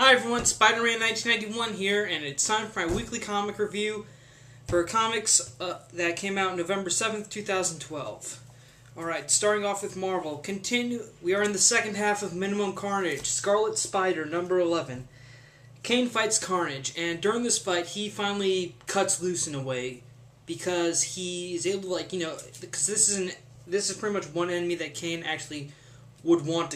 Hi everyone, Spider-Man 1991 here, and it's time for my weekly comic review for comics that came out November 7th, 2012. Alright, starting off with Marvel. We are in the second half of Minimum Carnage, Scarlet Spider, number 11. Kane fights Carnage, and during this fight, he finally cuts loose in a way, because he is able to, because this is pretty much one enemy that Kane actually would wants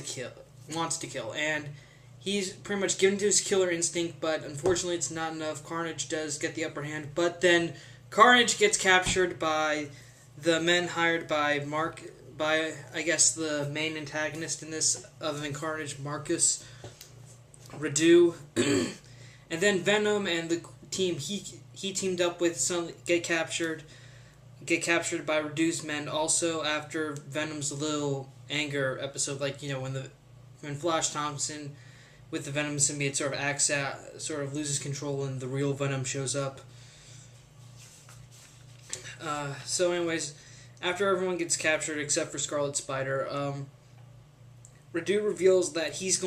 to kill, and he's pretty much given to his killer instinct, but unfortunately it's not enough. Carnage does get the upper hand, but then Carnage gets captured by the men hired by I guess the main antagonist in this, other than Carnage, Marcus Redu. And then Venom and the team he teamed up with get captured by Redu's men, also after Venom's little anger episode, when Flash Thompson with the Venom symbiote sort of loses control and the real Venom shows up. So anyways, after everyone gets captured except for Scarlet Spider, Redu reveals that he's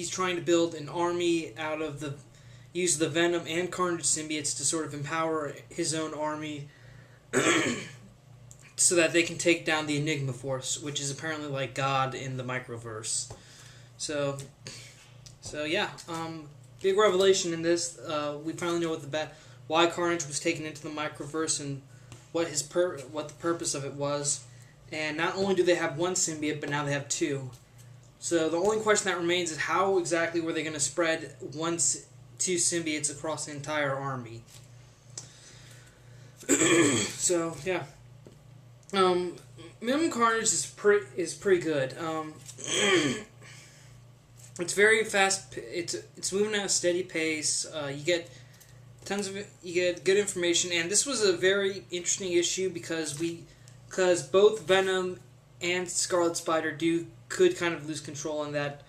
trying to build an army use the Venom and Carnage symbiotes to sort of empower his own army so that they can take down the Enigma Force, which is apparently like God in the microverse. So yeah, big revelation in this. We finally know why Carnage was taken into the microverse and what the purpose of it was. And not only do they have one symbiote, but now they have two. So the only question that remains is how exactly were they going to spread two symbiotes across the entire army? So yeah, Minimum Carnage is pretty good. It's very fast. It's moving at a steady pace. You get good information, and this was a very interesting issue because both Venom and Scarlet Spider could kind of lose control in that.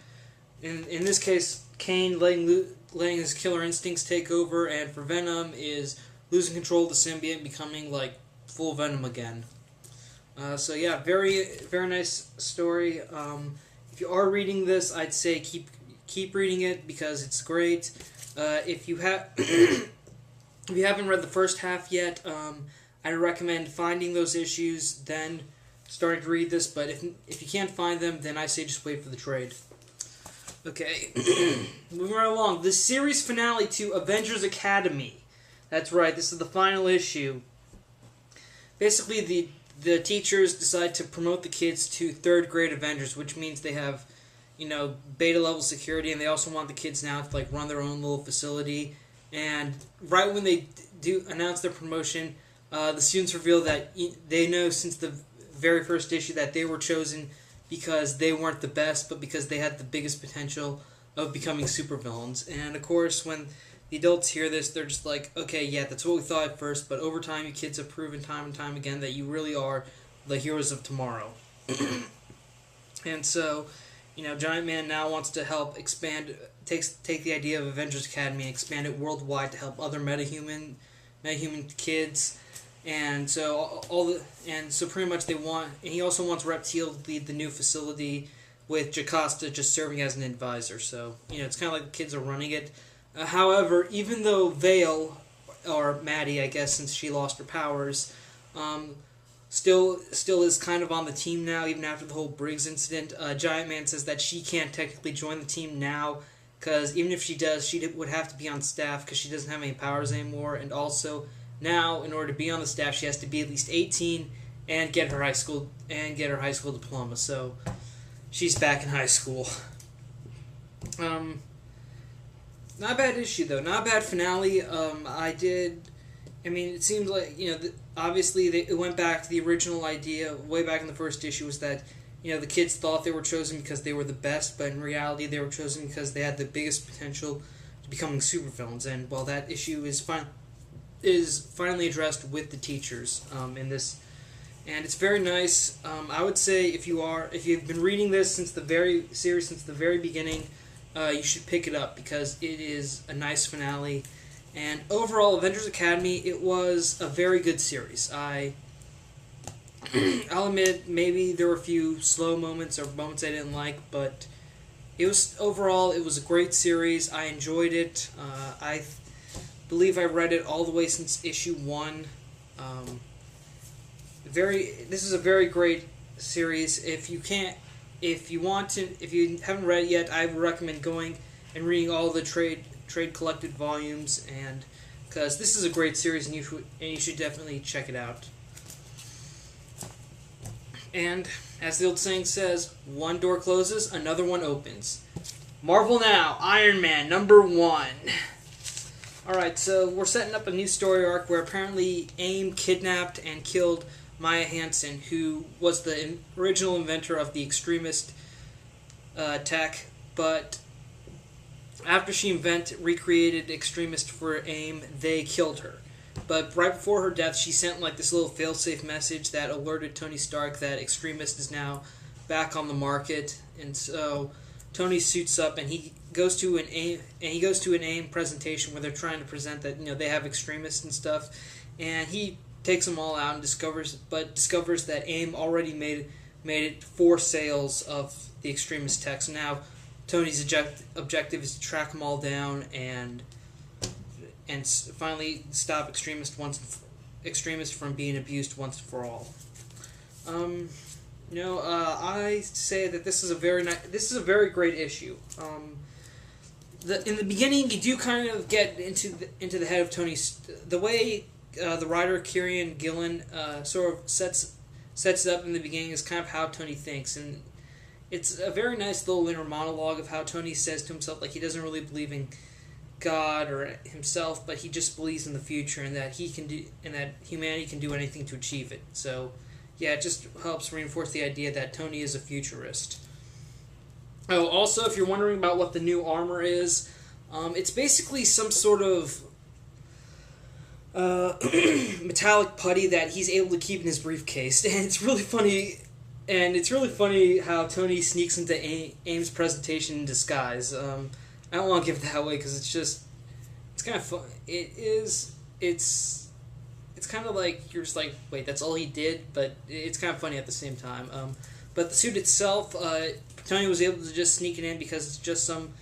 In this case, Kane letting his killer instincts take over, and for Venom is losing control of the symbiote and becoming like full Venom again. So yeah, very very nice story. If you are reading this, I'd say keep reading it because it's great. If you haven't read the first half yet, I recommend finding those issues, then starting to read this. But if you can't find them, then I say just wait for the trade. Okay, moving right along. The series finale to Avengers Academy. That's right, this is the final issue. Basically, the teachers decide to promote the kids to third grade Avengers, which means they have, beta level security, and they also want the kids now to run their own little facility. And right when they do announce their promotion, the students reveal that they know since the very first issue that they were chosen because they weren't the best, but because they had the biggest potential of becoming supervillains. And of course, when the adults hear this, they're just like, okay, yeah, that's what we thought at first, but over time, you kids have proven time and time again that you really are the heroes of tomorrow. And so, Giant Man now wants to help take the idea of Avengers Academy and expand it worldwide to help other metahuman kids. And so pretty much and he also wants Reptile to lead the new facility with Jocasta just serving as an advisor. So, it's kind of like the kids are running it. However, even though Vale, or Maddie, I guess, since she lost her powers, still is kind of on the team now, even after the whole Briggs incident, Giant Man says that she can't technically join the team now, because even if she does, she would have to be on staff because she doesn't have any powers anymore, and also now, in order to be on the staff, she has to be at least 18 and get her high school diploma. So she's back in high school. Not a bad issue, though. Not a bad finale. It seems like, obviously it went back to the original idea way back in the first issue was that, the kids thought they were chosen because they were the best, but in reality they were chosen because they had the biggest potential to becoming supervillains. And, well, that issue is finally addressed with the teachers in this. And it's very nice. I would say if you've been reading this since the very beginning, you should pick it up because it is a nice finale. And overall, Avengers Academy, it was a very good series. I'll admit, maybe there were a few slow moments or moments I didn't like, but overall it was a great series. I enjoyed it. I believe I read it all the way since issue 1. This is a very great series. If you haven't read it yet, I would recommend going and reading all the trade collected volumes, and because this is a great series and you should definitely check it out. And as the old saying says, one door closes, another one opens. Marvel Now, Iron Man #1. Alright, so we're setting up a new story arc where apparently AIM kidnapped and killed Maya Hansen, who was the original inventor of the extremist tech, but after she recreated extremist for AIM, they killed her. But right before her death, she sent like this little failsafe message that alerted Tony Stark that extremist is now back on the market, and so Tony suits up and he goes to an AIM presentation where they're trying to present that they have extremists and stuff, and he takes them all out and discovers that AIM already made it 4 sales of the extremist tech. So now Tony's objective is to track them all down and finally stop extremists from being abused once and for all. I say that this is a very great issue. In the beginning, you do kind of get into the head of Tony's the way the writer Kieran Gillen sort of sets it up in the beginning is kind of how Tony thinks, and it's a very nice little inner monologue of how Tony says to himself like he doesn't really believe in God or himself, but he just believes in the future and that humanity can do anything to achieve it. So yeah, it just helps reinforce the idea that Tony is a futurist. Oh, also, if you're wondering about what the new armor is, it's basically some sort of metallic putty that he's able to keep in his briefcase, and it's really funny. And it's really funny how Tony sneaks into AIM's presentation in disguise. I don't want to give it that away because it's kind of fun. It's kind of like you're just like, wait, that's all he did, but it's kind of funny at the same time. But the suit itself, Tony was able to just sneak it in because it's just some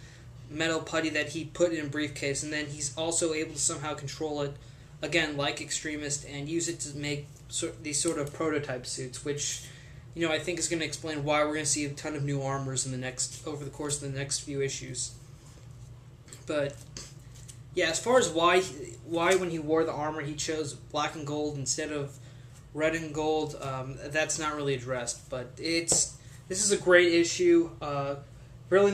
metal putty that he put in a briefcase, and then he's also able to somehow control it, again, like Extremist, and use it to make these sort of prototype suits, which I think is going to explain why we're going to see a ton of new armors over the course of the next few issues. But yeah, as far as why when he wore the armor he chose black and gold instead of red and gold, that's not really addressed. But this is a great issue. Really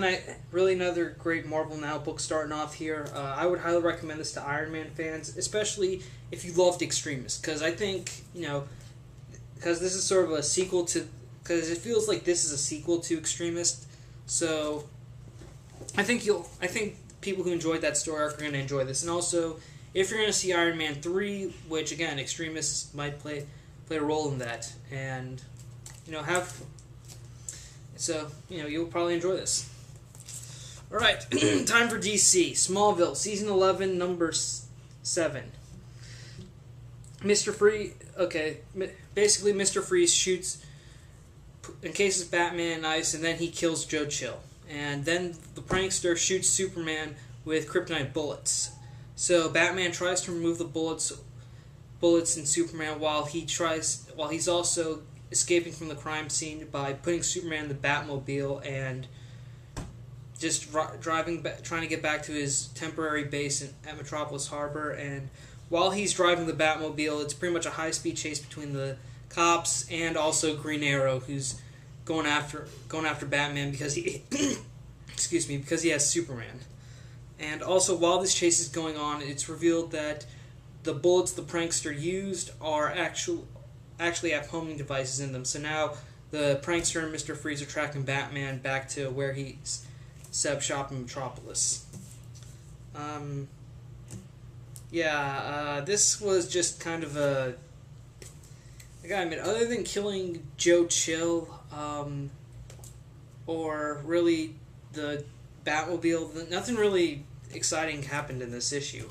another great Marvel Now book starting off here. I would highly recommend this to Iron Man fans, especially if you loved Extremist, because I think because this is sort of a sequel to, because it feels like this is a sequel to Extremist. So I think people who enjoyed that story arc are going to enjoy this. And also, if you're going to see Iron Man 3, which again, Extremists might play a role in that, and you'll probably enjoy this. All right, time for DC. Smallville, season 11, number 7. Mr. Freeze. Okay, basically, Mr. Freeze encases Batman in ice, and then he kills Joe Chill. And then the prankster shoots Superman with kryptonite bullets. So Batman tries to remove the bullets in Superman while he's also escaping from the crime scene by putting Superman in the Batmobile and just trying to get back to his temporary base at Metropolis Harbor. And while he's driving the Batmobile, it's pretty much a high-speed chase between the cops and also Green Arrow, who's going after Batman because he because he has Superman. And also, while this chase is going on, it's revealed that the bullets the prankster used are actually have homing devices in them. So now the prankster and Mr. Freeze are tracking Batman back to where he's set up shop in Metropolis. This was just kind of I gotta admit, other than killing Joe Chill, or really the Batmobile, nothing really exciting happened in this issue.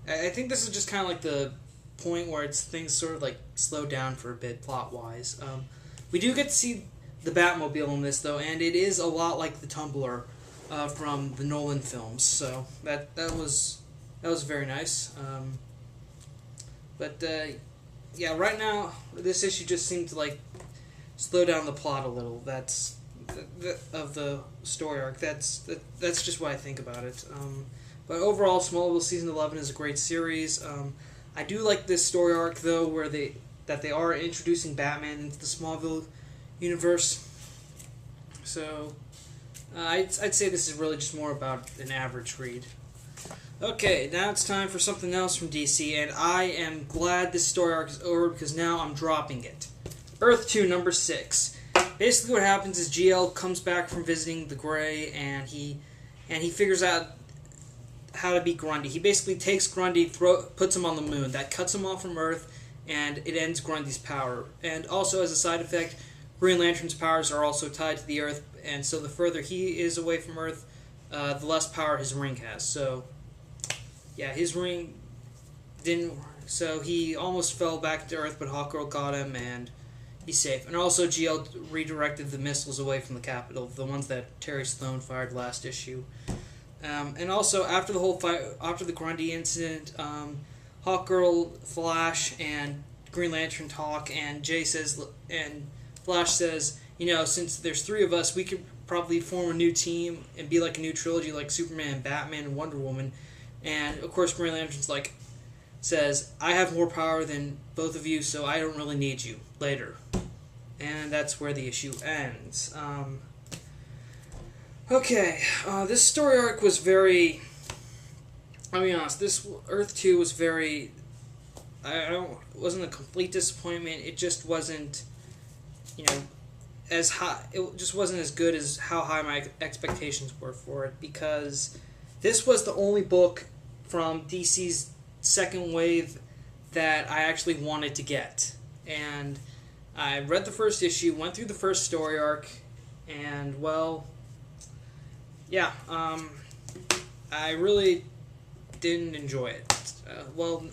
I think this is just kind of like the point where things sort of like slow down for a bit plot-wise. We do get to see the Batmobile in this though, and it is a lot like the Tumbler from the Nolan films. So that was very nice. Yeah, right now this issue just seemed to like slow down the plot a little. That's of the story arc. That's just what I think about it. But overall, Smallville season 11 is a great series. I do like this story arc though, where they are introducing Batman into the Smallville universe. So I'd say this is really just more about an average read. Okay, now it's time for something else from DC, and I am glad this story arc is over because now I'm dropping it. Earth 2, number 6. Basically what happens is GL comes back from visiting the Grey, and he figures out how to beat Grundy. He basically takes Grundy, puts him on the moon. That cuts him off from Earth, and it ends Grundy's power. And also, as a side effect, Green Lantern's powers are also tied to the Earth, and so the further he is away from Earth, the less power his ring has. So, yeah, his ring didn't... So he almost fell back to Earth, but Hawkgirl got him, and he's safe. And also, GL redirected the missiles away from the Capitol, the ones that Terry Sloan fired last issue. And also, after the whole fight, after the Grundy incident, Hawkgirl, Flash, and Green Lantern talk, and Flash says, you know, since there's 3 of us, we could probably form a new team and be like a new trilogy, like Superman, Batman, and Wonder Woman. And of course, Green Lantern's like, says, I have more power than both of you, so I don't really need you. Later. And that's where the issue ends. Okay, this story arc was very... I'll be honest, this Earth 2 was very... wasn't a complete disappointment. It just wasn't, you know, as high... It just wasn't as good as how high my expectations were for it, because this was the only book from DC's second wave that I actually wanted to get. And I read the first issue, went through the first story arc, and, well... Yeah, I really didn't enjoy it. Well,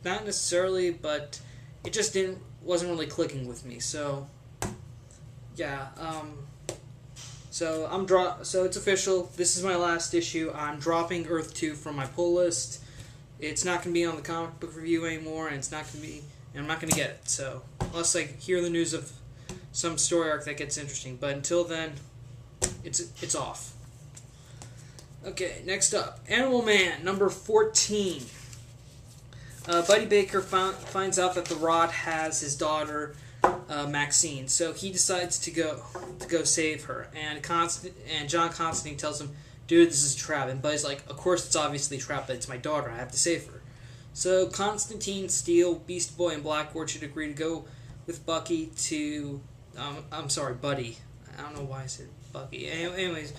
not necessarily, but it just wasn't really clicking with me. So, yeah. So it's official. This is my last issue. I'm dropping Earth 2 from my pull list. It's not going to be on the comic book review anymore, and it's not going to be. And I'm not going to get it. So unless I hear the news of some story arc that gets interesting, but until then, it's off. Okay, next up, Animal Man, number 14. Buddy Baker finds out that the Rod has his daughter, Maxine, so he decides to go save her. And John Constantine tells him, "Dude, this is a trap." And Buddy's like, "Of course, it's obviously a trap, but it's my daughter. I have to save her." So Constantine, Steel, Beast Boy, and Black Orchid agree to go with Bucky to. Buddy. I don't know why I said Bucky. Anyways.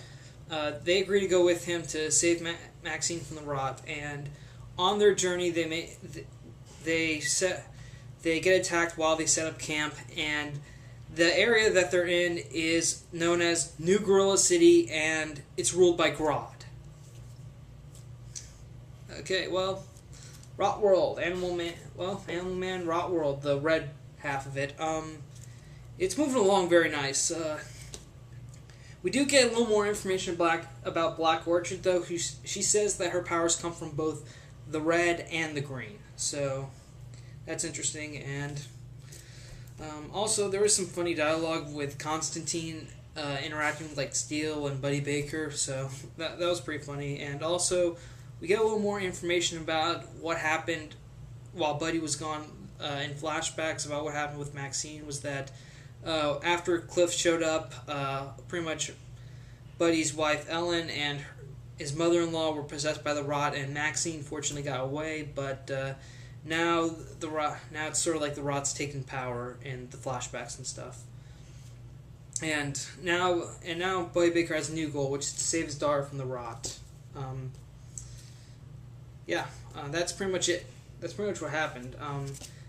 They agree to go with him to save Maxine from the Rod, and on their journey, they get attacked while they set up camp, and the area that they're in is known as New Gorilla City, and it's ruled by Grodd. Okay, well, Rot World, Animal Man, Rot World, the red half of it. It's moving along very nice. We do get a little more information about Black Orchid, though. She says that her powers come from both the red and the green. So, that's interesting. And also, there was some funny dialogue with Constantine interacting with like Steel and Buddy Baker. So, that was pretty funny. And also, we get a little more information about what happened while Buddy was gone in flashbacks about what happened with Maxine. Was that... after Cliff showed up, pretty much Buddy's wife Ellen and his mother-in-law were possessed by the Rot, and Maxine fortunately got away. But now it's sort of like the Rot's taking power in the flashbacks and stuff. And now Buddy Baker has a new goal, which is to save his daughter from the Rot. That's pretty much it. That's pretty much what happened.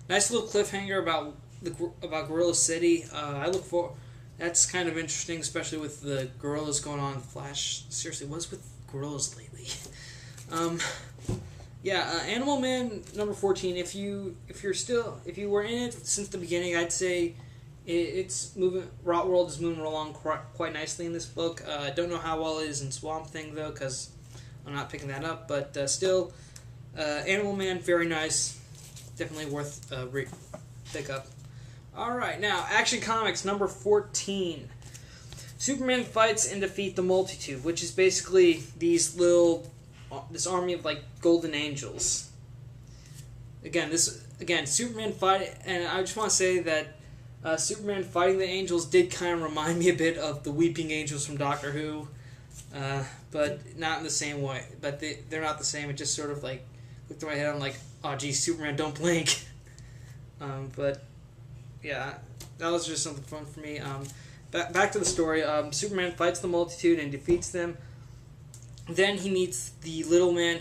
Nice little cliffhanger about Gorilla City. That's kind of interesting, especially with the gorillas going on in Flash. Seriously, what's with gorillas lately? Animal Man number 14. If you were in it since the beginning, I'd say It's moving. Rot World is moving along quite nicely in this book. I don't know how well it is in Swamp Thing though, because I'm not picking that up. But still, Animal Man, very nice. Definitely worth pick up. All right, now Action Comics number 14. Superman fights and defeats the Multitude, which is basically this army of like golden angels. Again, Superman fight, and I just want to say that Superman fighting the angels did kind of remind me a bit of the Weeping Angels from Doctor Who, but not in the same way. But they're not the same. It just sort of like looked in my head. I'm like, oh geez, Superman, don't blink. But yeah, that was just something fun for me. Back to the story. Superman fights the Multitude and defeats them. Then he meets the little man,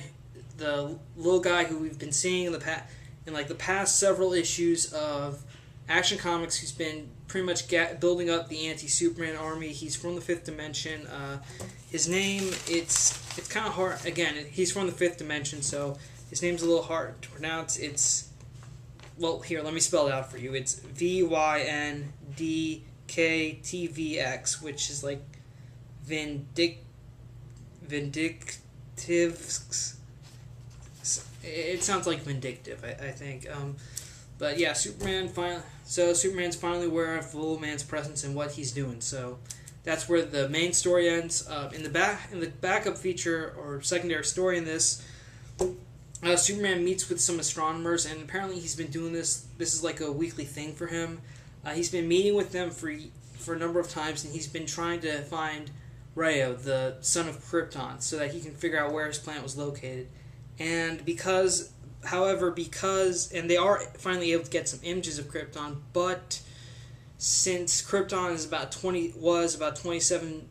the little guy who we've been seeing in the past several issues of Action Comics, who's been pretty much building up the anti-Superman army. He's from the Fifth Dimension. His name, it's kind of hard. Again, he's from the Fifth Dimension, so his name's a little hard to pronounce. Well, here, let me spell it out for you. It's VYNDKTVX, which is like vindictive. It sounds like vindictive, I think. But yeah, Superman's finally aware of the little man's presence and what he's doing. So that's where the main story ends. In the backup feature or secondary story in this, Superman meets with some astronomers, and apparently he's been doing this. This is like a weekly thing for him. He's been meeting with them for a number of times, and he's been trying to find Rao, the son of Krypton, so that he can figure out where his planet was located. And and they are finally able to get some images of Krypton, but since Krypton was about 27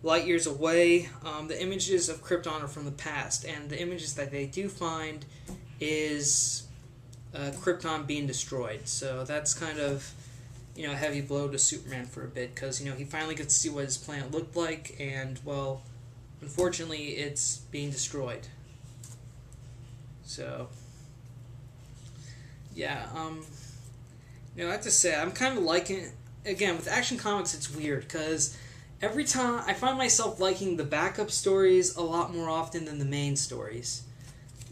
light years away, the images of Krypton are from the past, and the images that they do find is Krypton being destroyed. So that's kind of a heavy blow to Superman for a bit, because he finally gets to see what his planet looked like, and well, unfortunately, it's being destroyed. So yeah, I have to say, I'm kind of liking. Again, with Action Comics, it's weird because every time I find myself liking the backup stories a lot more often than the main stories.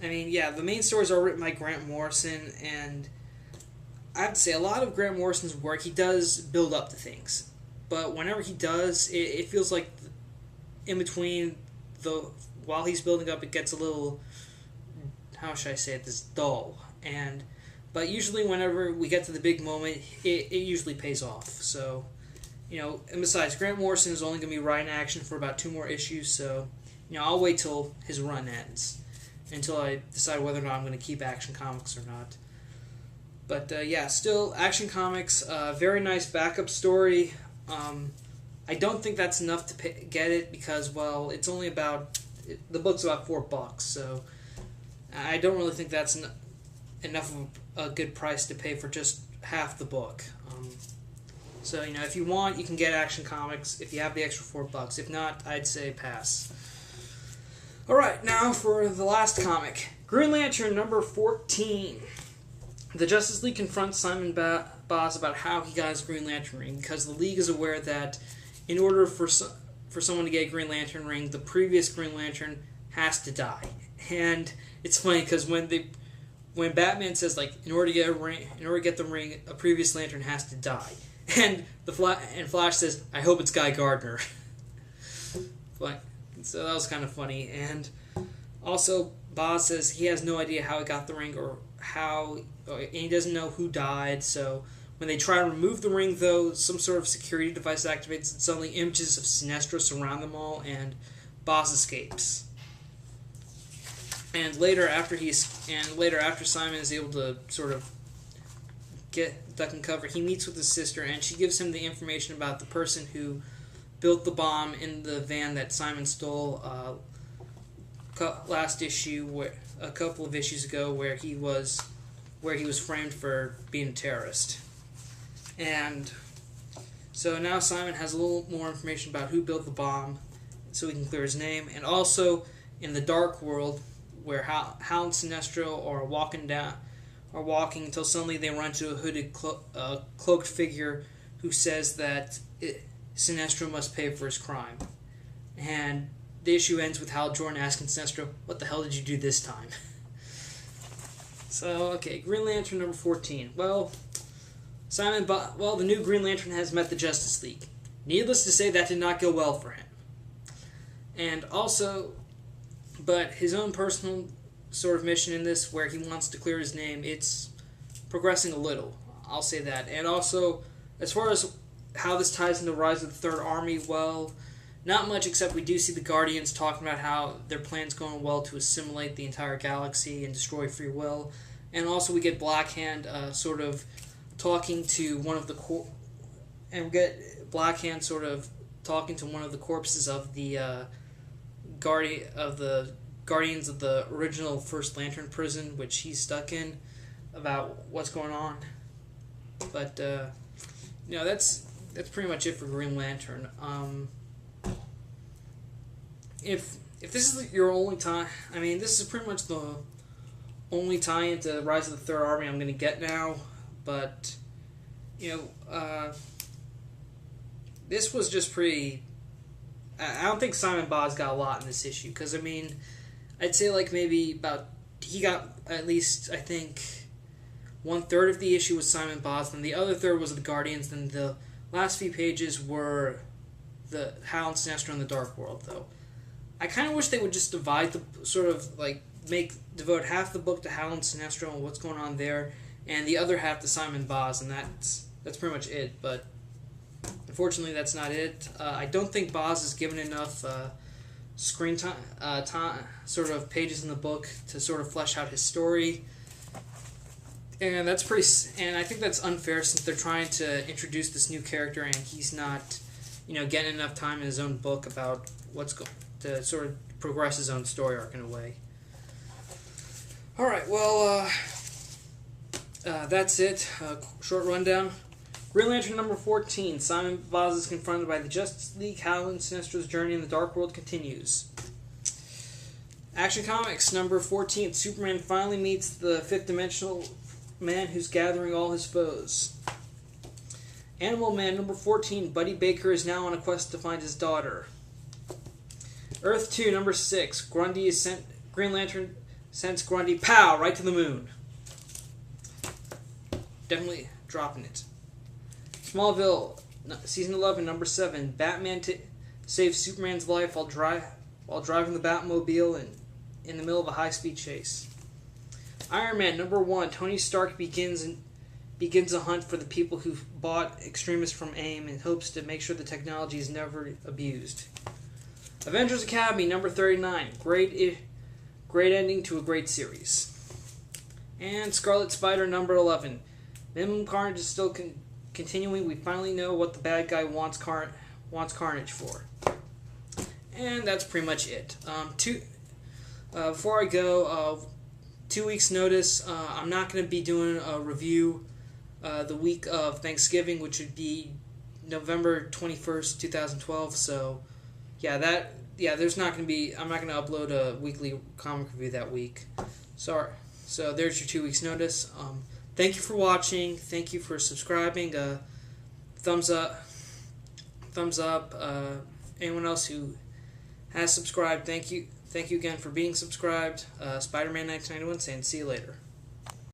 I mean, yeah, the main stories are written by Grant Morrison, and I have to say, a lot of Grant Morrison's work, he does build up to things. But whenever he does, it feels like in between, while he's building up, it gets a little, how should I say it, this dull. But usually whenever we get to the big moment, it usually pays off. So, and besides, Grant Morrison is only going to be writing Action for about 2 more issues, so, I'll wait till his run ends, until I decide whether or not I'm going to keep Action Comics or not. But, yeah, still, Action Comics, very nice backup story. I don't think that's enough to get it, because, well, it's only the book's about $4, so I don't really think that's enough of a good price to pay for just half the book. So, if you want, you can get Action Comics if you have the extra $4. If not, I'd say pass. Alright, now for the last comic. Green Lantern number 14. The Justice League confronts Simon Baz about how he got his Green Lantern ring, because the League is aware that in order for someone to get a Green Lantern ring, the previous Green Lantern has to die. And it's funny because when Batman says, like, in order to get the ring, a previous Lantern has to die, and Flash says, I hope it's Guy Gardner. So that was kind of funny. And also, Baz says he has no idea how he got the ring and he doesn't know who died. So when they try to remove the ring, though, some sort of security device activates, and suddenly images of Sinestro surround them all, and Baz escapes. And later, after Simon is able to sort of get duck and cover, he meets with his sister, and she gives him the information about the person who built the bomb in the van that Simon stole last issue, a couple of issues ago, where he was framed for being a terrorist. And so now Simon has a little more information about who built the bomb, so he can clear his name. And also in the Dark World, where Hal and Sinestro are walking until suddenly they run into a hooded, cloaked figure who says that Sinestro must pay for his crime. And the issue ends with Hal Jordan asking Sinestro, "What the hell did you do this time?" So, okay, Green Lantern number 14. Well, the new Green Lantern has met the Justice League. Needless to say, that did not go well for him. And also, but his own personal sort of mission in this, where he wants to clear his name, it's progressing a little. I'll say that. And also, as far as how this ties into Rise of the Third Army, well, not much, except we do see the Guardians talking about how their plan's going well to assimilate the entire galaxy and destroy free will. And also we get Blackhand sort of talking to one of the and we get Blackhand sort of talking to one of the corpses of the Guardians of the original First Lantern prison, which he's stuck in, about what's going on. But that's pretty much it for Green Lantern. If this is your only tie, I mean, this is pretty much the only tie into Rise of the Third Army I'm going to get now. But this was just pretty. I don't think Simon Baz got a lot in this issue, because I mean, I'd say like maybe he got at least, I think, 1/3 of the issue was Simon Baz, and the other third was the Guardians. Then the last few pages were the Hal and Sinestro in the Dark World, though. I kind of wish they would just divide devote half the book to Hal and Sinestro and what's going on there, and the other half to Simon Baz, and that's pretty much it. But unfortunately, that's not it. I don't think Baz is given enough screen time, sort of pages in the book to sort of flesh out his story, and that's pretty. And I think that's unfair, since they're trying to introduce this new character, and he's not, getting enough time in his own book about to sort of progress his own story arc in a way. All right, well, that's it. Short rundown. Green Lantern number 14. Simon Baz is confronted by the Justice League. Hal and Sinestro's journey in the Dark World continues. Action Comics number 14. Superman finally meets the fifth-dimensional man who's gathering all his foes. Animal Man number 14. Buddy Baker is now on a quest to find his daughter. Earth 2 number 6. Grundy is sent. Green Lantern sends Grundy, pow, right to the moon. Definitely dropping it. Smallville, season 11, number 7. Batman saves Superman's life while driving the Batmobile in the middle of a high-speed chase. Iron Man, number 1. Tony Stark begins a hunt for the people who bought Extremis from AIM in hopes to make sure the technology is never abused. Avengers Academy, number 39. Great ending to a great series. And Scarlet Spider, number 11. Minimum Carnage is still continuing. We finally know what the bad guy wants Carnage for. And that's pretty much it. Before I go, 2 weeks notice, I'm not going to be doing a review the week of Thanksgiving, which would be November 21st, 2012. So, there's not going to be. I'm not going to upload a weekly comic review that week. Sorry. So there's your 2 weeks notice. Thank you for watching. Thank you for subscribing. Thumbs up. Anyone else who has subscribed, thank you. Thank you again for being subscribed. Spider-Man 1991 saying see you later.